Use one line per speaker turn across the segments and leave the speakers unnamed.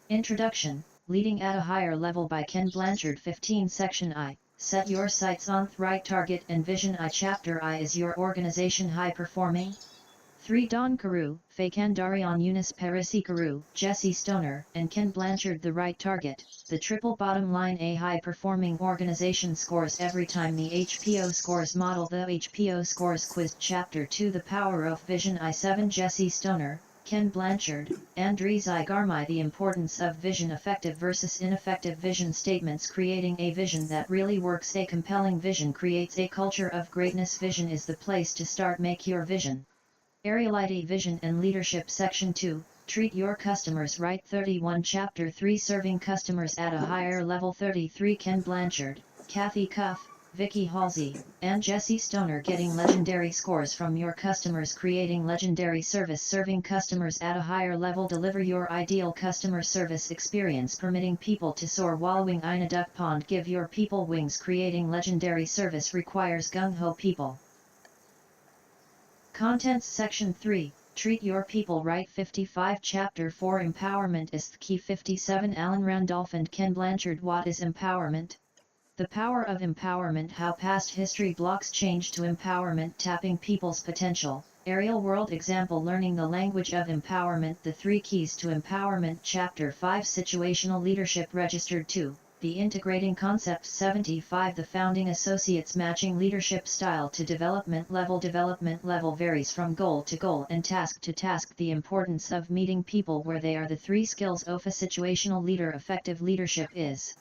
Introduction, Leading at a Higher Level by Ken Blanchard 15 Section I, Set Your Sights on the Right Target and Vision I Chapter I Is your organization high performing? 3 Don Carew, Fakan Darian Eunice Parisi Carew, Jesse Stoner, and Ken Blanchard The Right Target. The triple bottom line: a high-performing organization scores every time. The HPO scores model. The HPO scores quiz. Chapter 2 The Power of Vision I7 Jesse Stoner, Ken Blanchard, Andriy Zygarmy. The importance of vision: effective versus ineffective vision statements. Creating a vision that really works. A compelling vision creates a culture of greatness. Vision is the place to start. Make your vision Aeriality, Vision and Leadership. Section 2, Treat Your Customers Right. 31 Chapter 3 Serving Customers at a Higher Level. 33 Ken Blanchard, Kathy Cuff, Vicky Halsey, and Jesse Stoner. Getting legendary scores from your customers. Creating legendary service. Serving customers at a higher level. Deliver your ideal customer service experience, permitting people to soar. Wallowing in a duck pond. Give your people wings. Creating legendary service requires gung-ho people. Contents. Section 3, Treat Your People Right. 55 Chapter 4 Empowerment is the Key. 57 Alan Randolph and Ken Blanchard. What is empowerment? The power of empowerment: how past history blocks change to empowerment. Tapping people's potential. Aerial world example. Learning the language of empowerment. The 3 keys to empowerment. Chapter 5 Situational leadership. Registered 2, The Integrating Concepts. 75 The Founding Associates. Matching leadership style to development level. Development level varies from goal to goal and task to task. The importance of meeting people where they are. The 3 skills of a situational leader. Effective leadership is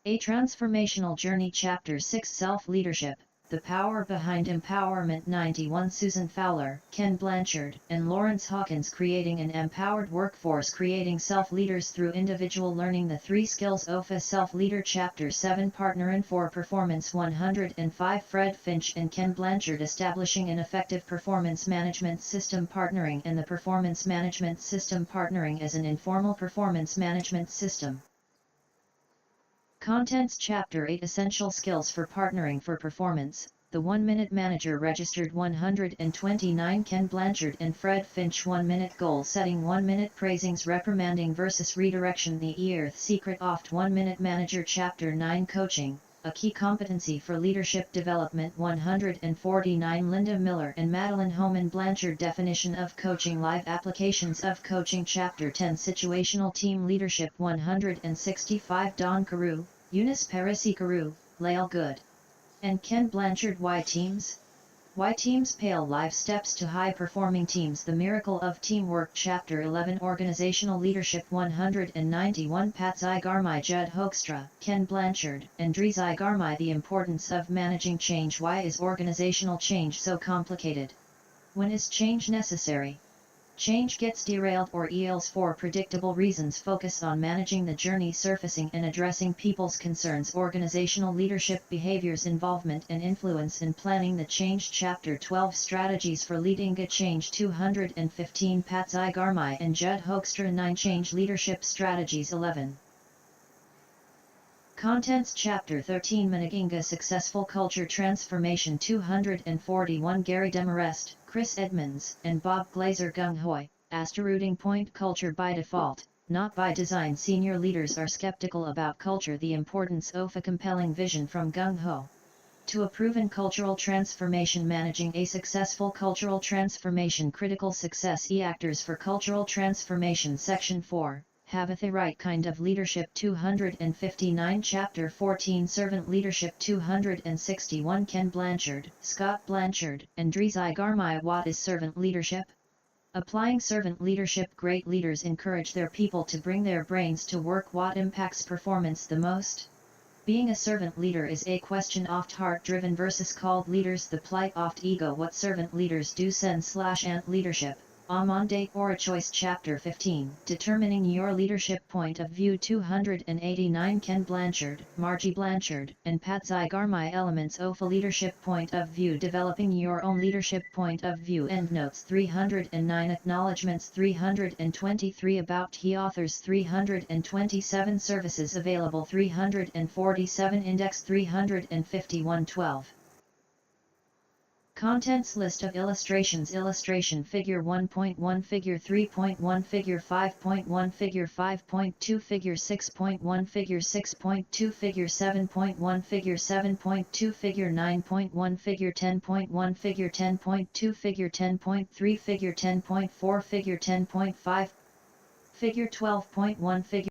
a transformational journey. Chapter 6 Self-leadership, the power behind empowerment. 91 Susan Fowler, Ken Blanchard, and Lawrence Hawkins. Creating an empowered workforce. Creating self-leaders through individual learning. The 3 skills of a self-leader. Chapter 7 Partner in for Performance. 105 Fred Finch and Ken Blanchard. Establishing an effective performance management system. Partnering and the performance management system. Partnering as an informal performance management system. Contents. Chapter 8 Essential Skills for Partnering for Performance. The 1-Minute Manager. Registered 129 Ken Blanchard and Fred Finch. 1-minute goal setting. 1-minute praisings. Reprimanding versus redirection. The Earth Secret of 1-Minute Manager. Chapter 9 Coaching, a key competency for leadership development. 149 Linda Miller and Madeline Homan Blanchard. Definition of coaching. Live applications of coaching. Chapter 10 Situational team leadership. 165 Don Carew, Eunice Parisi Carew, Lael Good, and Ken Blanchard. Why teams? Why teams? Pale live steps to high-performing teams. The miracle of teamwork. Chapter 11 Organizational leadership. 191 Pat Zygarmy, Judd Hoekstra, Ken Blanchard, and Andriy Zygarmy. The importance of managing change. Why is organizational change so complicated? When is change necessary? Change gets derailed or yields for predictable reasons. Focus on managing the journey, surfacing and addressing people's concerns. Organizational leadership behaviors, involvement and influence in planning the change. Chapter 12 Strategies for leading a change. 215 Pat Zygarmy and Judd Hoekstra. 9 Change leadership strategies. 11 Contents. Chapter 13 Managinga Successful Culture Transformation. 241 Gary Demarest, Chris Edmonds, and Bob Glazer. Gung Hoi, Rooting Point. Culture by default, not by design. Senior leaders are skeptical about culture. The importance of a compelling vision. From Gung Ho to a proven cultural transformation. Managing a successful cultural transformation. Critical success actors for cultural transformation. Section 4, Have the Right Kind of Leadership. 259 Chapter 14 Servant Leadership. 261 Ken Blanchard, Scott Blanchard, and Andriy Zygarmy. What is servant leadership? Applying servant leadership. Great leaders encourage their people to bring their brains to work. What impacts performance the most? Being a servant leader is a question of heart-driven versus called leaders. The plight of ego. What servant leaders do. Sen/ant leadership, a mandate or a choice. Chapter 15 Determining Your Leadership Point of View. 289 Ken Blanchard, Margie Blanchard, and Pat Zygarmy. Elements of a leadership point of view. Developing your own leadership point of view. Endnotes. 309 Acknowledgements. 323 About Key Authors. 327 Services available. 347 Index. 351 12 Contents list of illustrations. Illustration Figure 1.1 Figure 3.1 Figure 5.1 Figure 5.2 Figure 6.1 Figure 6.2 Figure 7.1 Figure 7.2 Figure 9.1 Figure 10.1 Figure 10.2 Figure 10.3 Figure 10.4 Figure 10.5 Figure 12.1 Figure